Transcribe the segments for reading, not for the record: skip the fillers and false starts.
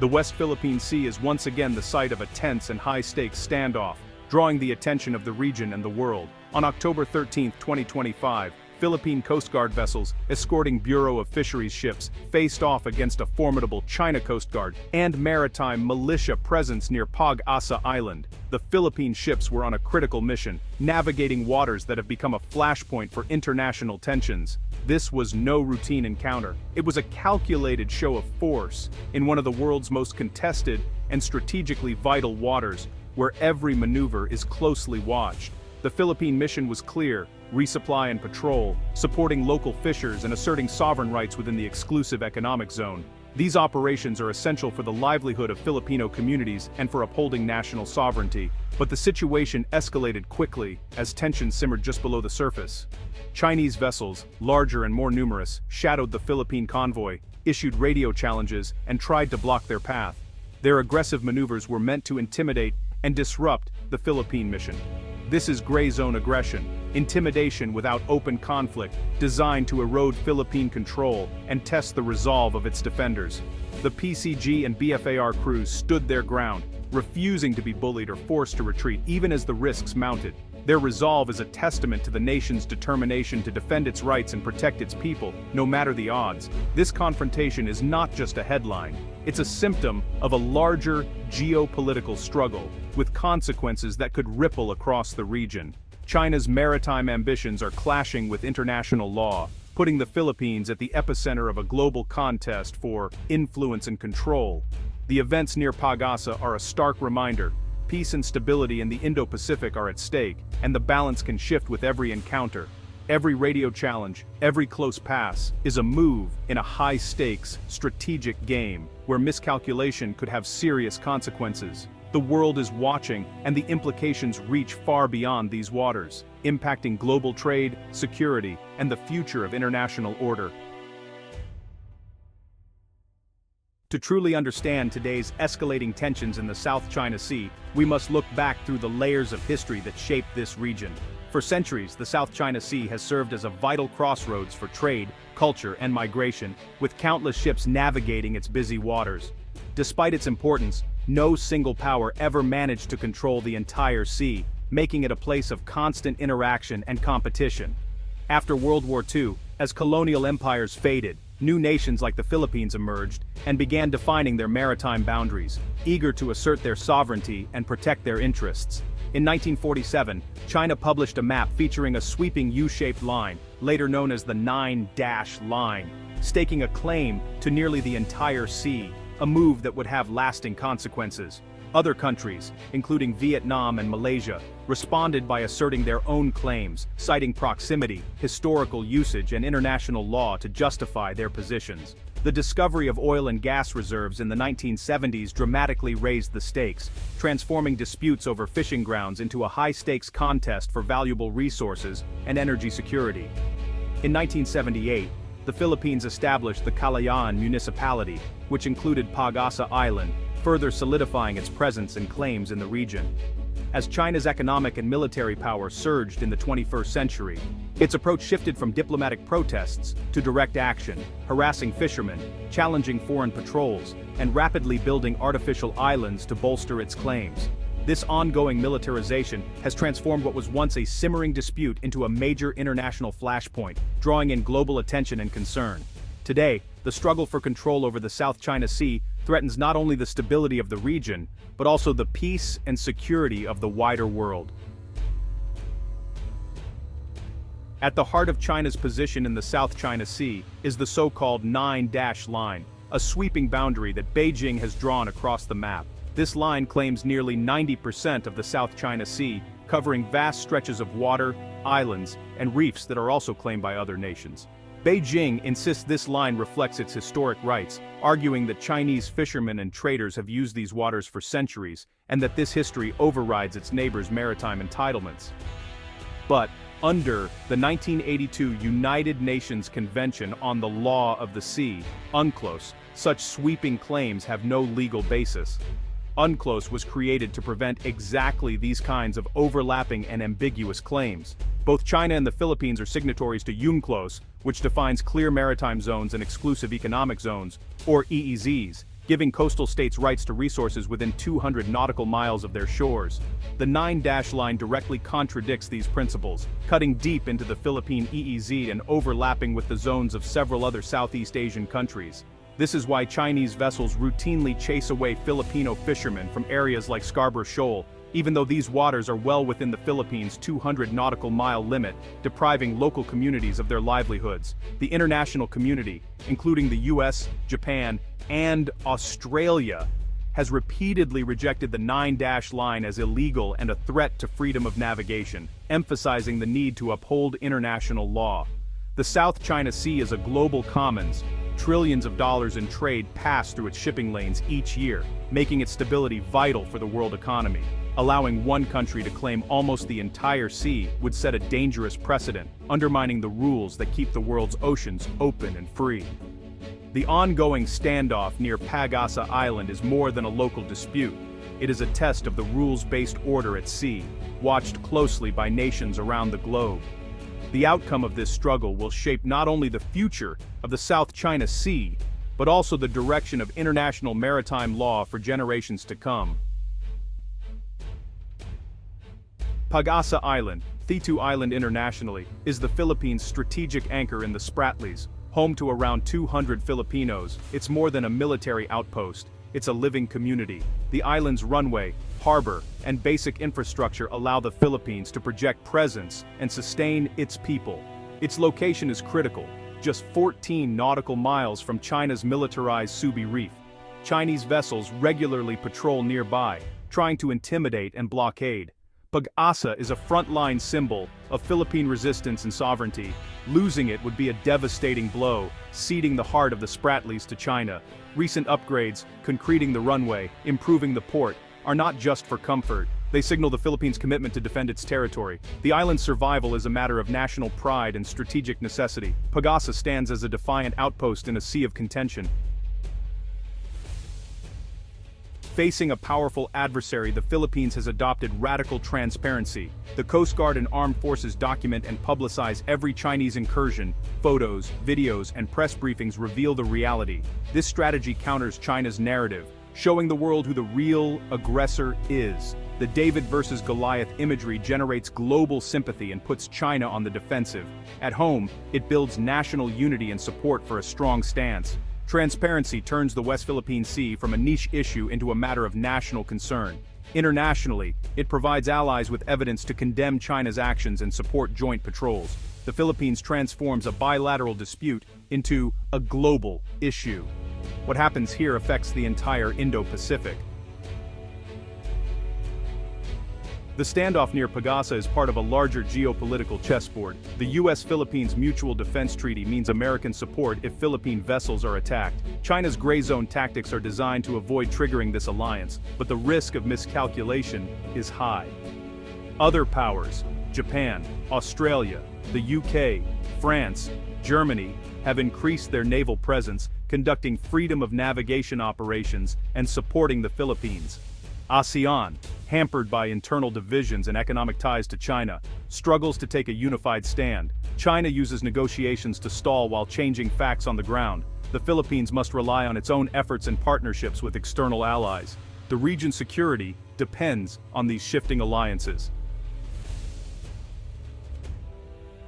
The West Philippine Sea is once again the site of a tense and high-stakes standoff, drawing the attention of the region and the world. On October 13, 2025, Philippine Coast Guard vessels escorting Bureau of Fisheries ships faced off against a formidable China Coast Guard and maritime militia presence near Pag-Asa Island. The Philippine ships were on a critical mission, navigating waters that have become a flashpoint for international tensions. This was no routine encounter. It was a calculated show of force in one of the world's most contested and strategically vital waters, where every maneuver is closely watched. The Philippine mission was clear: resupply and patrol, supporting local fishers and asserting sovereign rights within the exclusive economic zone. These operations are essential for the livelihood of Filipino communities and for upholding national sovereignty. But the situation escalated quickly as tensions simmered just below the surface. Chinese vessels, larger and more numerous, shadowed the Philippine convoy, issued radio challenges, and tried to block their path. Their aggressive maneuvers were meant to intimidate and disrupt the Philippine mission. This is gray zone aggression, intimidation without open conflict, designed to erode Philippine control and test the resolve of its defenders. The PCG and BFAR crews stood their ground, refusing to be bullied or forced to retreat even as the risks mounted. Their resolve is a testament to the nation's determination to defend its rights and protect its people, no matter the odds. This confrontation is not just a headline. It's a symptom of a larger geopolitical struggle, with consequences that could ripple across the region. China's maritime ambitions are clashing with international law, putting the Philippines at the epicenter of a global contest for influence and control. The events near Pag-Asa are a stark reminder: peace and stability in the Indo-Pacific are at stake, and the balance can shift with every encounter. Every radio challenge, every close pass, is a move in a high-stakes, strategic game, where miscalculation could have serious consequences. The world is watching, and the implications reach far beyond these waters, impacting global trade, security, and the future of international order. To truly understand today's escalating tensions in the South China Sea, we must look back through the layers of history that shaped this region. For centuries, the South China Sea has served as a vital crossroads for trade, culture, and migration, with countless ships navigating its busy waters. Despite its importance, no single power ever managed to control the entire sea, making it a place of constant interaction and competition. After World War II, as colonial empires faded, new nations like the Philippines emerged and began defining their maritime boundaries, eager to assert their sovereignty and protect their interests. In 1947, China published a map featuring a sweeping U-shaped line, later known as the Nine-Dash Line, staking a claim to nearly the entire sea, a move that would have lasting consequences. Other countries, including Vietnam and Malaysia, responded by asserting their own claims, citing proximity, historical usage, and international law to justify their positions. The discovery of oil and gas reserves in the 1970s dramatically raised the stakes, transforming disputes over fishing grounds into a high-stakes contest for valuable resources and energy security. In 1978, the Philippines established the Kalayaan Municipality, which included Pag-Asa Island, further solidifying its presence and claims in the region. As China's economic and military power surged in the 21st century, its approach shifted from diplomatic protests to direct action, harassing fishermen, challenging foreign patrols, and rapidly building artificial islands to bolster its claims. This ongoing militarization has transformed what was once a simmering dispute into a major international flashpoint, drawing in global attention and concern. Today, the struggle for control over the South China Sea threatens not only the stability of the region, but also the peace and security of the wider world. At the heart of China's position in the South China Sea is the so-called Nine-Dash Line, a sweeping boundary that Beijing has drawn across the map. This line claims nearly 90% of the South China Sea, covering vast stretches of water, islands, and reefs that are also claimed by other nations. Beijing insists this line reflects its historic rights, arguing that Chinese fishermen and traders have used these waters for centuries, and that this history overrides its neighbors' maritime entitlements. But, under the 1982 United Nations Convention on the Law of the Sea, UNCLOS, such sweeping claims have no legal basis. UNCLOS was created to prevent exactly these kinds of overlapping and ambiguous claims. Both China and the Philippines are signatories to UNCLOS, which defines clear maritime zones and exclusive economic zones, or EEZs, giving coastal states rights to resources within 200 nautical miles of their shores. The 9-dash line directly contradicts these principles, cutting deep into the Philippine EEZ and overlapping with the zones of several other Southeast Asian countries. This is why Chinese vessels routinely chase away Filipino fishermen from areas like Scarborough Shoal, even though these waters are well within the Philippines' 200 nautical mile limit, depriving local communities of their livelihoods. The international community, including the US, Japan, and Australia, has repeatedly rejected the 9-dash line as illegal and a threat to freedom of navigation, emphasizing the need to uphold international law. The South China Sea is a global commons. Trillions of dollars in trade pass through its shipping lanes each year, making its stability vital for the world economy. Allowing one country to claim almost the entire sea would set a dangerous precedent, undermining the rules that keep the world's oceans open and free. The ongoing standoff near Pag-Asa Island is more than a local dispute. It is a test of the rules-based order at sea, watched closely by nations around the globe. The outcome of this struggle will shape not only the future of the South China Sea, but also the direction of international maritime law for generations to come. Pag-Asa Island, Thitu Island internationally, is the Philippines' strategic anchor in the Spratlys, home to around 200 Filipinos. It's more than a military outpost, it's a living community. The island's runway, harbor, and basic infrastructure allow the Philippines to project presence and sustain its people. Its location is critical, just 14 nautical miles from China's militarized Subi Reef. Chinese vessels regularly patrol nearby, trying to intimidate and blockade. Pag-Asa is a frontline symbol of Philippine resistance and sovereignty. Losing it would be a devastating blow, ceding the heart of the Spratlys to China. Recent upgrades, concreting the runway, improving the port, are not just for comfort. They signal the Philippines' commitment to defend its territory. The island's survival is a matter of national pride and strategic necessity. Pag-Asa stands as a defiant outpost in a sea of contention. Facing a powerful adversary, the Philippines has adopted radical transparency. The Coast Guard and armed forces document and publicize every Chinese incursion. Photos, videos, and press briefings reveal the reality. This strategy counters China's narrative, showing the world who the real aggressor is. The David versus Goliath imagery generates global sympathy and puts China on the defensive. At home, it builds national unity and support for a strong stance. Transparency turns the West Philippine Sea from a niche issue into a matter of national concern. Internationally, it provides allies with evidence to condemn China's actions and support joint patrols. The Philippines transforms a bilateral dispute into a global issue. What happens here affects the entire Indo-Pacific. The standoff near Pag-Asa is part of a larger geopolitical chessboard. The US-Philippines Mutual Defense Treaty means American support if Philippine vessels are attacked. China's gray zone tactics are designed to avoid triggering this alliance, but the risk of miscalculation is high. Other powers, Japan, Australia, the UK, France, Germany, have increased their naval presence, conducting freedom of navigation operations and supporting the Philippines. ASEAN, hampered by internal divisions and economic ties to China, struggles to take a unified stand. China uses negotiations to stall while changing facts on the ground. The Philippines must rely on its own efforts and partnerships with external allies. The region's security depends on these shifting alliances.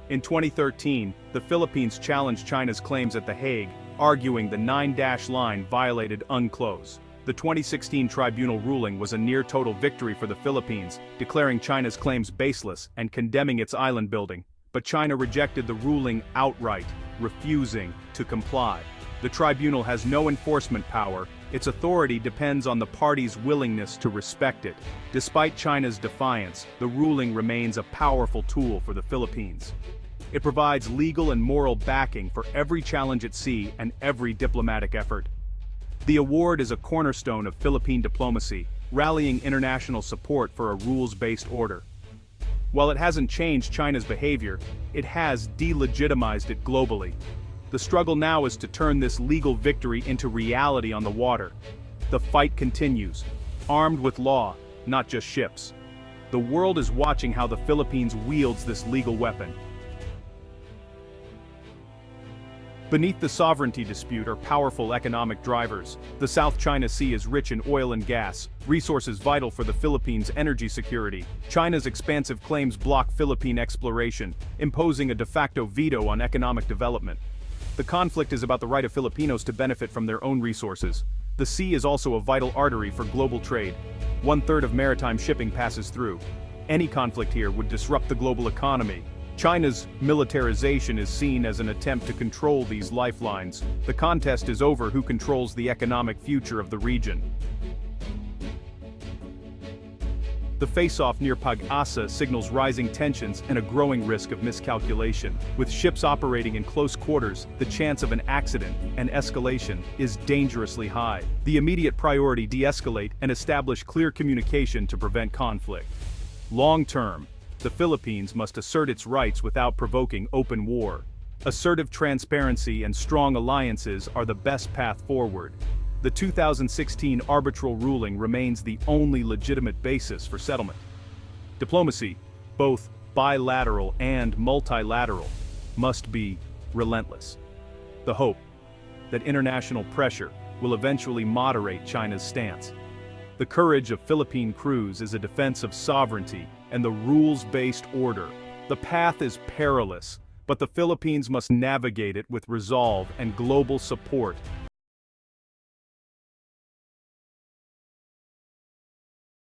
In 2013, the Philippines challenged China's claims at The Hague, arguing the 9-dash line violated UNCLOS. The 2016 tribunal ruling was a near-total victory for the Philippines, declaring China's claims baseless and condemning its island building. But China rejected the ruling outright, refusing to comply. The tribunal has no enforcement power. Its authority depends on the parties' willingness to respect it. Despite China's defiance, the ruling remains a powerful tool for the Philippines. It provides legal and moral backing for every challenge at sea and every diplomatic effort. The award is a cornerstone of Philippine diplomacy, rallying international support for a rules-based order. While it hasn't changed China's behavior, it has delegitimized it globally. The struggle now is to turn this legal victory into reality on the water. The fight continues, armed with law, not just ships. The world is watching how the Philippines wields this legal weapon. Beneath the sovereignty dispute are powerful economic drivers. The South China Sea is rich in oil and gas, resources vital for the Philippines' energy security. China's expansive claims block Philippine exploration, imposing a de facto veto on economic development. The conflict is about the right of Filipinos to benefit from their own resources. The sea is also a vital artery for global trade. 1/3 of maritime shipping passes through. Any conflict here would disrupt the global economy. China's militarization is seen as an attempt to control these lifelines. The contest is over who controls the economic future of the region. The face-off near Pag-Asa signals rising tensions and a growing risk of miscalculation. With ships operating in close quarters, the chance of an accident and escalation is dangerously high. The immediate priority: de-escalate and establish clear communication to prevent conflict. Long-term, the Philippines must assert its rights without provoking open war. Assertive transparency and strong alliances are the best path forward. The 2016 arbitral ruling remains the only legitimate basis for settlement. Diplomacy, both bilateral and multilateral, must be relentless. The hope that international pressure will eventually moderate China's stance. The courage of Philippine crews is a defense of sovereignty and the rules-based order. The path is perilous, but the Philippines must navigate it with resolve and global support.